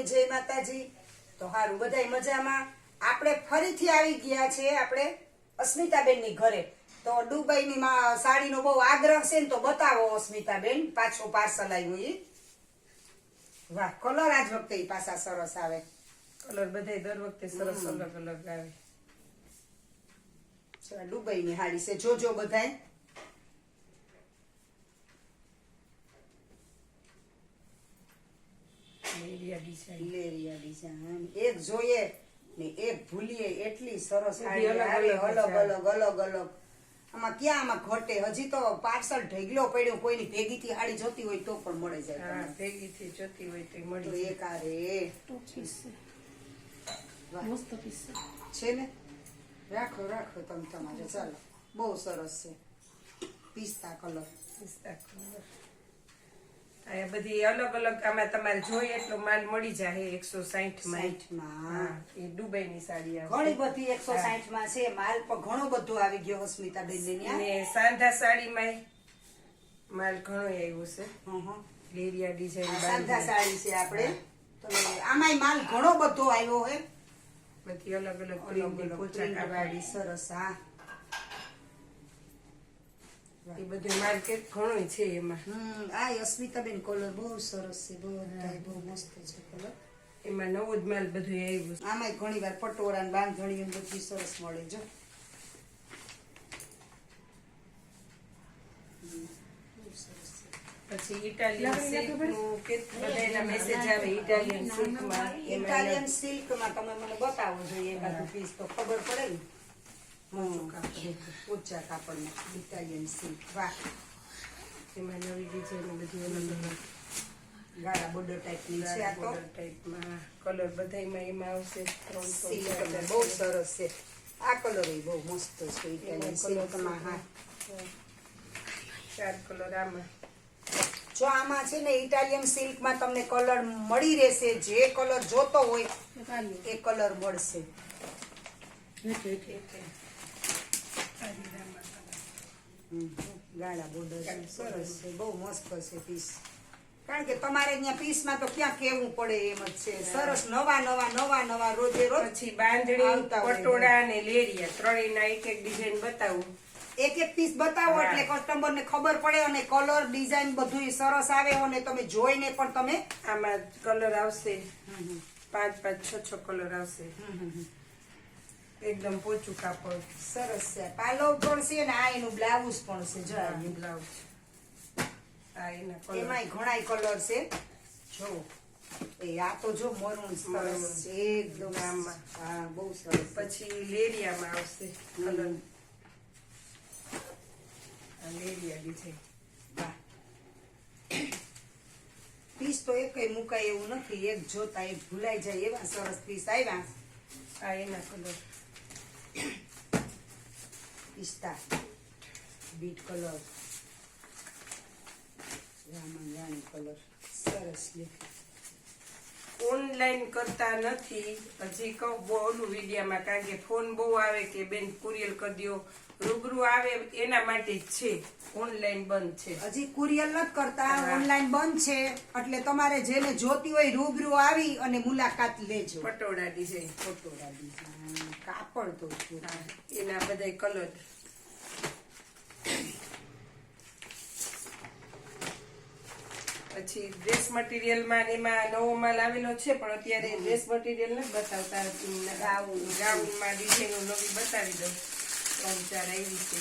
બધાને જય માતાજી। તો હારું બધાય મજામાં। આપણે ફરીથી આવી ગયા છે આપણે અસ્મિતાબેનની ઘરે। તો દુબઈની સાડીનો બહુ આગ્રહ છે ને, તો બતાવો અસ્મિતાબેન, પાછો પાર્સલ આવ્યું ઈ। વાહ, કલર આજ વખતે ઈ પાછા સરસ આવે। કલર બધાય દર વખતે સરસ અલગ અલગ આવે। દુબઈની સાડી છે, જોજો બધાય। લેરિયા ડિઝાઇન એક જોઈએ ને એક ભૂલીએ એટલી સરસ સાડી આવે, અલગ અલગ। આમાં ક્યાં આમાં ઘટે? હજી તો પાર્સલ ઢગલો પડ્યો, કોઈની ભેગીથી સાડી જોતી હોય તો પણ મળે જાય। હા, ભેગીથી જોતી હોય તો તો મળી એક આ રે મસ્ત પીસ છે ને, રાખો રાખો તમે તમારે, ચાલો। બહુ સરસ છે, પિસ્તા કલર। આ બધી અલગ અલગ, આમાં તમારે જોઈએ એટલો માલ મળી જાય 160 માં। 60 માં હા, એ દુબઈની સાડી આવે ઘણી બધી 160 માં છે માલ, પણ ઘણો બધો આવી ગયો અસ્મિતાબેન ને ત્યાં। ને સાંધા સાડીમાં માલ ઘણો આવ્યો છે। હં લેરિયા ડિઝાઇન સાંધા સાડી છે આપણે, તો આમાંય માલ ઘણો બધો આવ્યો હે, બધી અલગ અલગ પ્રિન્ટ પોચા વાળી સરસ। હા, એ બધું માર્કેટ ઘણો છે એમાં। આ અસ્મિતાબેન કલર બહુ સરસ છે, બહુ મસ્ત છે કલર। એમાં નવો જ માલ બધું આવ્યું છે। આમાંય ઘણી વાર પટોળા ને બાંધણી બધી સરસ મળે જો। પછી ઇટાલિયન સિલ્ક નું કે બધાના મેસેજ આવે ઇટાલિયન સિલ્ક માં। ઇટાલિયન સિલ્ક માં તમે મને બતાવો જોઈએ એકાદું પીસ તો ખબર પડે ને। ઊંચા કાપડમાં ઇટાલિયન સિલ્ક, વાહ। એમાં નવી ડિઝાઇન બધી અલગ અલગ ગાળા બોર્ડર ટાઈપની છે આ તો, ટાઈપમાં કલર બધાયમાં એમાં આવશે 300 સિલ્ક બહુ સરસ છે। આ કલર એ બહુ મસ્ત છે ઇટાલિયન સિલ્કમાં। હા, 4 કલર આમાં। જો આમાં છે ને ઇટાલિયન સિલ્કમાં તમને કલર મળી રહેશે, જે કલર જોતો હોય એ કલર મળશે। ગાળા બોર્ડર સરસ છે, બહુ મસ્ત છે પીસ। કારણ કે તમારે અહીંયા પીસમાં તો ક્યાં કેવું પડે એમ જ છે, સરસ નવા રોજે રોજ। પછી બાંધણી, પટોળા અને લેરિયા ત્રણેયના એક એક ડિઝાઇન બતાવું। એક એક પીસ બતાવો એટલે કસ્ટમર ને ખબર પડે, અને કલર ડિઝાઇન બધું સરસ આવે, અને તમે જોઈને પણ તમે આમાં કલર આવશે 5 6 કલર આવશે। એકદમ પોચું કાપડ સરસ છે। પાલવ પણ છે ને આ એનું બ્લાઉઝ પણ છે જો, આ બ્લાઉઝ આ એના કલર એમાંય ઘણાય કલર છે જો। એ આ તો જો મરૂન સરસ છે એકદમ આમાં, હા બહુ સરસ। પછી લેરિયામાં આવશે કલર, આ લેરિયા ડિઝાઇન। પીસ તો એકય મુકાય એવું નથી, એક જોતા એક ભૂલાઈ જાય એવા સરસ પીસ આવ્યા। આ એના કલર પિસ્તા બીટ કલર, રાણી કલર સરસ છે। ઓનલાઈન કરતા નથી હજી, કહું ઓલું વિડીયામાં, કારણ કે ફોન બહુ આવે કે બેન કુરિયર કરી દો, રૂબરૂ આવે એના માટે જ છે। ઓનલાઈન બંધ છે હજી, કુરિયર નથી કરતા, ઓનલાઈન બંધ છે। એટલે તમારે જેને જોતી હોય રૂબરૂ આવી અને મુલાકાત લેજો। પટોળા ડિઝાઇન, કાપડ તો એના બધા કલર। પછી ડ્રેસ મટીરિયલમાં એમાં નવો માલ આવેલો છે, પણ અત્યારે ડ્રેસ મટીરિયલ નથી બતાવતા। ગાઉનમાં ડિઝાઇનો નવી બતાવી દઉં, 3 4 આવી છે।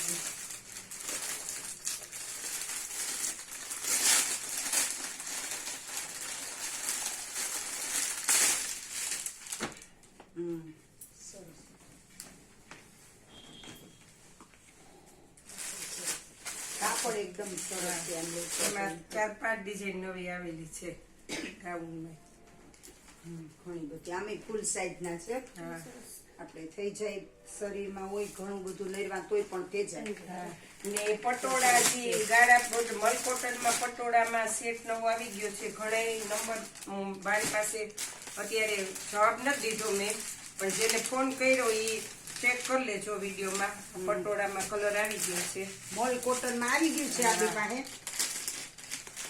કાપડ એકદમ સરસ છે। એમાં 4 5 ડિઝાઇન નવી આવેલી છે ગાઉનમાં, ઘણી બધી। આમે ફૂલ સાઈઝ ના છે, આપણે થઈ જાય શરીરમાં હોય ઘણું બધું લેવા તોય પણ તે જાય। ને પટોળા જે ગાળા મલકોટનમાં પટોળામાં સેટ નવો આવી ગયો છે, ઘણા નંબર મારી પાસે અત્યારે જવાબ નથી દીધો મેં, પણ જેને ફોન કર્યો એ ચેક કરી લેજો વિડીયોમાં। પટોળામાં કલર આવી ગયો છે, મોલ કોટનમાં આવી ગયું છે આપણી પાસે।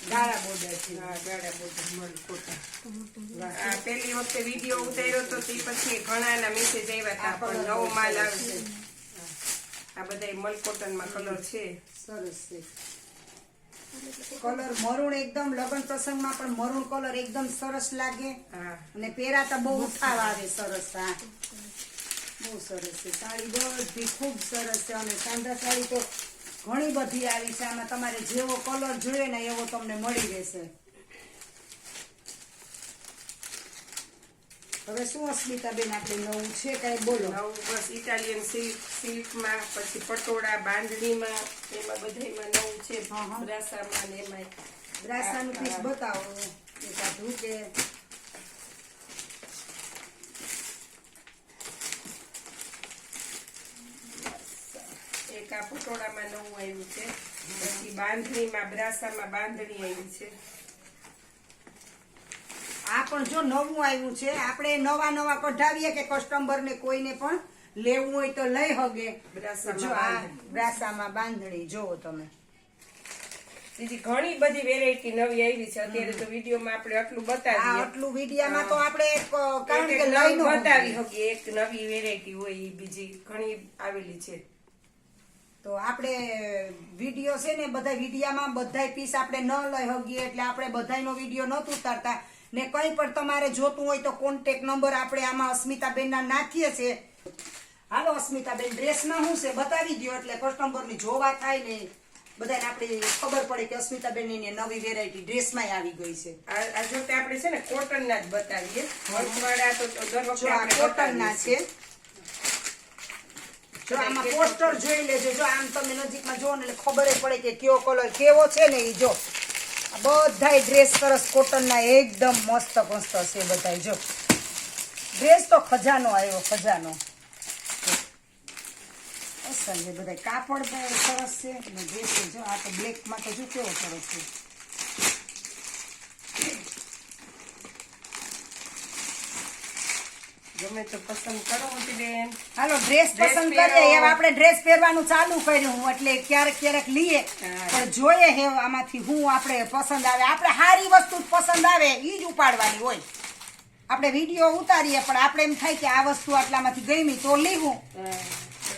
ગાળા બોર્ડર છે. હા ગાડા બોર્ડર મલકોટન. આ પહેલી વખતે વિડીયો ઉતાર્યો તો તે પછી ઘણાના મેસેજ આવ્યા હતા પણ નવો માલ આવશે. આ બધા મલકોટનમાં કલર છે. સરસ છે કલર મરૂન એકદમ લગ્ન પ્રસંગમાં પણ મરૂન કલર એકદમ સરસ લાગે હા અને પહેરાતા બહુ ઉઠાવ આવે સરસ. હા બહુ સરસ છે સાડી બધી ખૂબ સરસ છે અને સાંધા સાડી તો ઘણી બધી આવી છે. આમાં તમારે જેવો કલર જોઈએ ને એવો તમને મળી રહેશે. હવે શું અસ્મિતાબેન આપણે નવું છે કઈ બોલો. નવું બસ ઇટાલિયન સિલ્કમાં પછી પટોળા બાંધણીમાં એમાં બધાયમાં નવું છે. હા, હા. બ્રાસામાં ને એમાં બ્રાસાનું પીસ બતાવો એકાદું કે એક આ પટોળામાં નવું આવ્યું છે. પછી બાંધણીમાં બ્રાસામાં બાંધણી આવી છે. આ પણ જો નવું આવ્યું છે. આપણે નવા કઢાવીએ કે કસ્ટમર ને કોઈને પણ લેવું હોય તો લઈ હગે. બ્રાસામાં જો આ બાંધણી. બ્રાસામાં બાંધણી જોવો તમે. બીજી ઘણી બધી વેરાયટી નવી આવી છે. અત્યારે તો વિડીયોમાં આપણે આટલું આ બતાવીએ. આટલું વિડીયામાં તો આપણે કારણ કે એક લઈ નવું બતાવી શકીએ. એક નવી વેરાયટી હોય એ બીજી ઘણી આવેલી છે. તો આપણે વિડીયો છે ને બધા વિડીયામાં બધાય પીસ આપણે ન લઈ હગીએ એટલે આપણે બધાયનો વિડીયો નહોતું ઉતારતા ને કંઈ પણ તમારે જોતું હોય તો કોન્ટેક્ટ નંબર આપણે આમાં અસ્મિતાબેનના નાખીએ છીએ. હાલો અસ્મિતાબેન ડ્રેસમાં શું છે બતાવી દો એટલે કસ્ટમરની જોવા થાય ને બધાને આપણે ખબર પડે કે અસ્મિતાબેનની નવી વેરાયટી ડ્રેસમાં આવી ગઈ છે. આ જો તે આપણે છે ને કોટનના જ બતાવીએ. વર્કવાળા તો દર વખતે જો આ આપણે કોટનના બતાવીએ છે. જો આમાં પોસ્ટર જોઈ લેજો. જો આમ તમે નજીકમાં જો ને એટલે ખબર પડે કે કયો કલર કેવો છે ને એ જો. બધાય ડ્રેસ સરસ કોટનના એકદમ મસ્ત મસ્ત છે બધાય. જો ડ્રેસ તો ખજાનો આવ્યો ખજાનો. અસલ છે બધાય કાપડ પણ સરસ છે અને ડ્રેસ જો આ તો બ્લેકમાં તો જો કેવો સરસ છે. ગમે તો પસંદ કરો બેન. હાલો ડ્રેસ ડ્રેસ પસંદ પહેરો. કરીએ હવે આપણે ડ્રેસ પહેરવાનું ચાલુ કર્યું એટલે ક્યારેક લઈએ હા. પણ જોઈએ હે આમાંથી હું આપણે પસંદ આવે. આપણે સારી વસ્તુ જ પસંદ આવે એ જ ઉપાડવાની હોય. આપણે વિડીયો ઉતારીએ પણ આપણે એમ થાય કે આ વસ્તુ આટલામાંથી ગમી તો લેવું.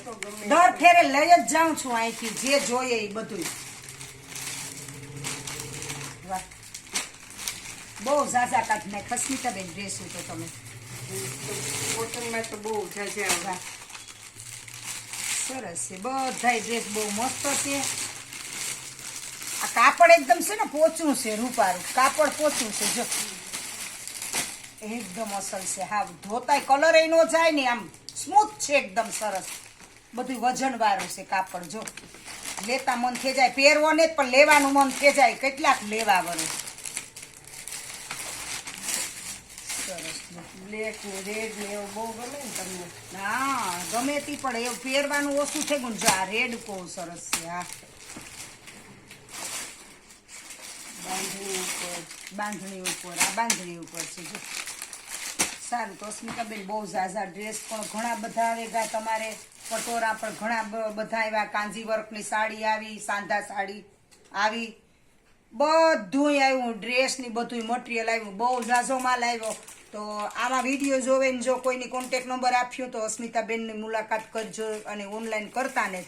તો ગમે દર ફેરે લઈ જ જાઉં છું અહીંથી જે જોઈએ એ બધું. વાહ બહુ ઝાઝા કાઢ નાખ અસ્મિતાબેન ડ્રેસ તો તમે. કોટનમાં તો બહુ જાજા વાહ સરસ છે બધાય ડ્રેસ બહુ મસ્ત છે. આ કાપડ એકદમ છે ને પોચું છે રૂપારું કાપડ પોચું છે જો એકદમ અસલ છે. હા ધોતાય કલર એ નો જાય ને આમ સ્મૂથ છે એકદમ સરસ. બધું વજન વાળું છે કાપડ. જો લેતા મન થઈ જાય પહેરવો ને પણ લેવાનું મન થઈ જાય કેટલાક લેવા વળે. સરસ બ્લેક ને રેડ ને એવું બહુ ગમે ને તમને. હા ગમે તે પણ એવું પહેરવાનું ઓછું થઈ ગયું. જો આ રેડ બહુ સરસ છે. હા બાંધણી ઉપર આ બાંધણી ઉપર છે જો સારું. તો અસ્મિતાબેન બહુ ઝાઝા ડ્રેસ પણ ઘણા બધા આવેગા. તમારે પટોરા પણ ઘણા બધા આવ્યા. કાંજી વર્કની સાડી આવી સાંધા સાડી આવી બધું આવ્યું. ડ્રેસ ની બધું મટીરિયલ આવ્યું. બહુ ઝાઝો માલ આવ્યો. તો આમાં વિડીયો જોવે ને જો કોઈની કોન્ટેક્ટ નંબર આપ્યો તો અસ્મિતાબેનની મુલાકાત કરજો અને ઓનલાઈન કરતા ને.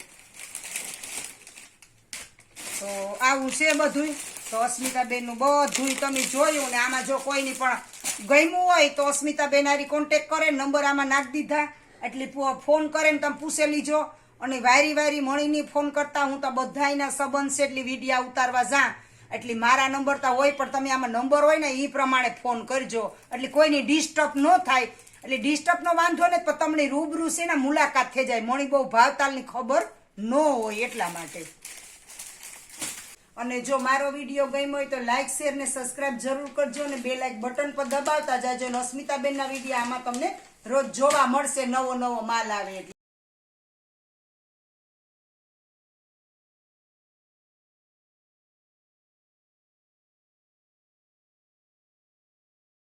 તો આવું છે બધું. તો અસ્મિતાબેનનું બધું તમે જોયું ને આમાં જો કોઈની પણ ગમ્યું હોય તો અસ્મિતાબેન આરી કોન્ટેક્ટ કરે. નંબર આમાં નાખી દીધા એટલે ફોન કરે ને તમે પૂછે લીજો. અને વારી મળીને ફોન કરતા હું તો બધાયના સંબંધ છે એટલે વિડીયા ઉતારવા જા એટલે મારા નંબર તો હોય પણ તમે આમાં નંબર હોય ને એ પ્રમાણે ફોન કરજો એટલે કોઈની ડિસ્ટર્બ ન થાય. એટલે ડિસ્ટર્બનો વાંધો ને પણ તમને રૂબરૂ છે ને મુલાકાત થઈ જાય. મણી બહુ ભાવતાલની ખબર ન હોય એટલા માટે. અને જો મારો વિડીયો ગમ્યો હોય તો લાઈક શેર ને સબસ્ક્રાઇબ જરૂર કરજો અને બે લાઈક બટન પર દબાવતા જાજો. અને અસ્મિતાબેનના વિડીયો આમાં તમને રોજ જોવા મળશે. નવો માલ આવે એટલે